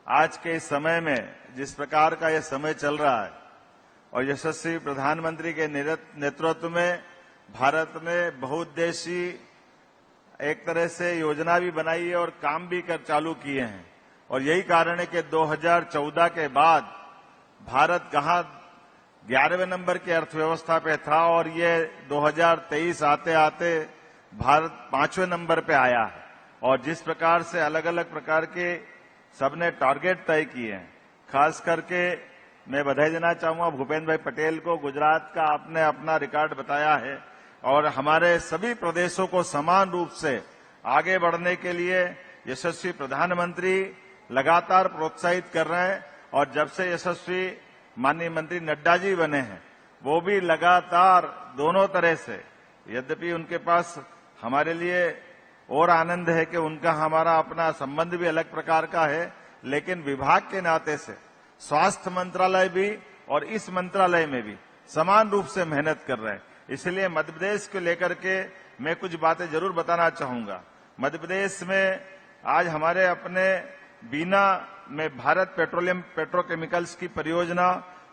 आज के इस समय में जिस प्रकार का यह समय चल रहा है और यशस्वी प्रधानमंत्री के नेतृत्व में भारत ने बहुउद्देशीय एक तरह से योजना भी बनाई है और काम भी कर चालू किए हैं। और यही कारण है कि 2014 के बाद भारत कहाँ 11वें नंबर की अर्थव्यवस्था पे था और ये 2023 आते आते भारत 5वें नंबर पे आया है। और जिस प्रकार से अलग अलग प्रकार के सबने टारगेट तय किए हैं, खास करके मैं बधाई देना चाहूंगा भूपेंद्र भाई पटेल को। गुजरात का आपने अपना रिकॉर्ड बताया है और हमारे सभी प्रदेशों को समान रूप से आगे बढ़ने के लिए यशस्वी प्रधानमंत्री लगातार प्रोत्साहित कर रहे हैं। और जब से यशस्वी माननीय मंत्री नड्डा जी बने हैं, वो भी लगातार दोनों तरह से, यद्यपि उनके पास हमारे लिए और आनंद है कि उनका हमारा अपना संबंध भी अलग प्रकार का है, लेकिन विभाग के नाते से स्वास्थ्य मंत्रालय भी और इस मंत्रालय में भी समान रूप से मेहनत कर रहे हैं। इसलिए मध्य प्रदेश को लेकर के मैं कुछ बातें जरूर बताना चाहूंगा। मध्य प्रदेश में आज हमारे अपने बीना में भारत पेट्रोलियम पेट्रोकेमिकल्स की परियोजना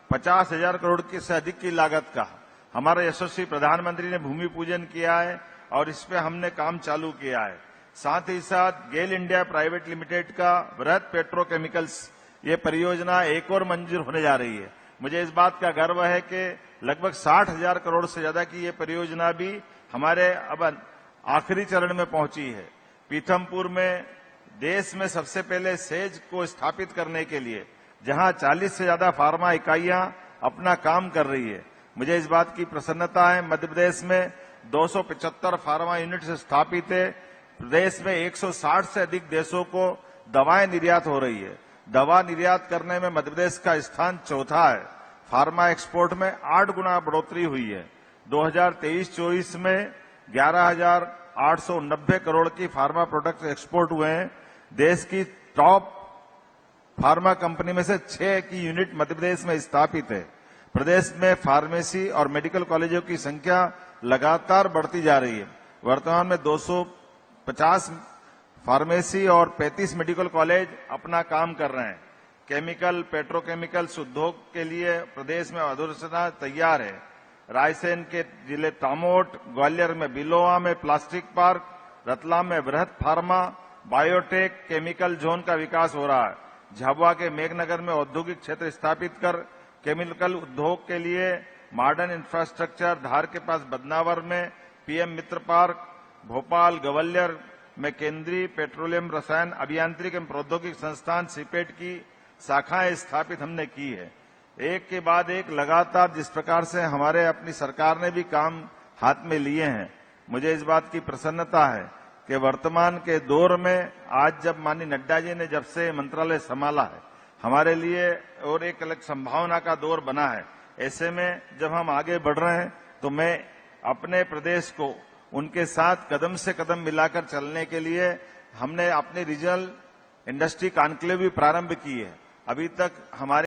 50,000 करोड़ से अधिक की लागत का हमारा यशस्वी प्रधानमंत्री ने भूमि पूजन किया है और इस पे हमने काम चालू किया है। साथ ही साथ गेल इंडिया प्राइवेट लिमिटेड का बृहत पेट्रोकेमिकल्स ये परियोजना एक और मंजूर होने जा रही है। मुझे इस बात का गर्व है कि लगभग 60,000 करोड़ से ज्यादा की ये परियोजना भी हमारे अब आखिरी चरण में पहुंची है। पीथमपुर में देश में सबसे पहले सेज को स्थापित करने के लिए जहां 40 से ज्यादा फार्मा इकाइयां अपना काम कर रही है, मुझे इस बात की प्रसन्नता है। मध्य प्रदेश में 275 फार्मा यूनिट स्थापित है। प्रदेश में 160 से अधिक देशों को दवाएं निर्यात हो रही है। दवा निर्यात करने में मध्य प्रदेश का स्थान चौथा है। फार्मा एक्सपोर्ट में 8 गुना बढ़ोतरी हुई है। 2023-24 में 11,890 करोड़ की फार्मा प्रोडक्ट्स एक्सपोर्ट हुए हैं। देश की टॉप फार्मा कंपनी में से 6 की यूनिट मध्य प्रदेश में स्थापित है। प्रदेश में फार्मेसी और मेडिकल कॉलेजों की संख्या लगातार बढ़ती जा रही है। वर्तमान में 250 फार्मेसी और 35 मेडिकल कॉलेज अपना काम कर रहे हैं। केमिकल पेट्रोकेमिकल्स उद्योग के लिए प्रदेश में अधोसंरचना तैयार है। रायसेन के जिले तामोट, ग्वालियर में बिलोआ में प्लास्टिक पार्क, रतलाम में बृहत फार्मा बायोटेक केमिकल जोन का विकास हो रहा है। झाबुआ के मेघनगर में औद्योगिक क्षेत्र स्थापित कर केमिकल उद्योग के लिए मॉडर्न इंफ्रास्ट्रक्चर, धार के पास बदनावर में पीएम मित्र पार्क, भोपाल ग्वालियर में केंद्रीय पेट्रोलियम रसायन अभियांत्रिकी एवं प्रौद्योगिकी संस्थान सीपेट की शाखाएं स्थापित हमने की है। एक के बाद एक लगातार जिस प्रकार से हमारे अपनी सरकार ने भी काम हाथ में लिए हैं, मुझे इस बात की प्रसन्नता है कि वर्तमान के दौर में आज जब माननीय नड्डा जी ने जब से मंत्रालय संभाला है, हमारे लिए और एक अलग संभावना का दौर बना है। ऐसे में जब हम आगे बढ़ रहे हैं तो मैं अपने प्रदेश को उनके साथ कदम से कदम मिलाकर चलने के लिए हमने अपनी रीजनल इंडस्ट्री कॉन्क्लेव भी प्रारंभ की है। अभी तक हमारे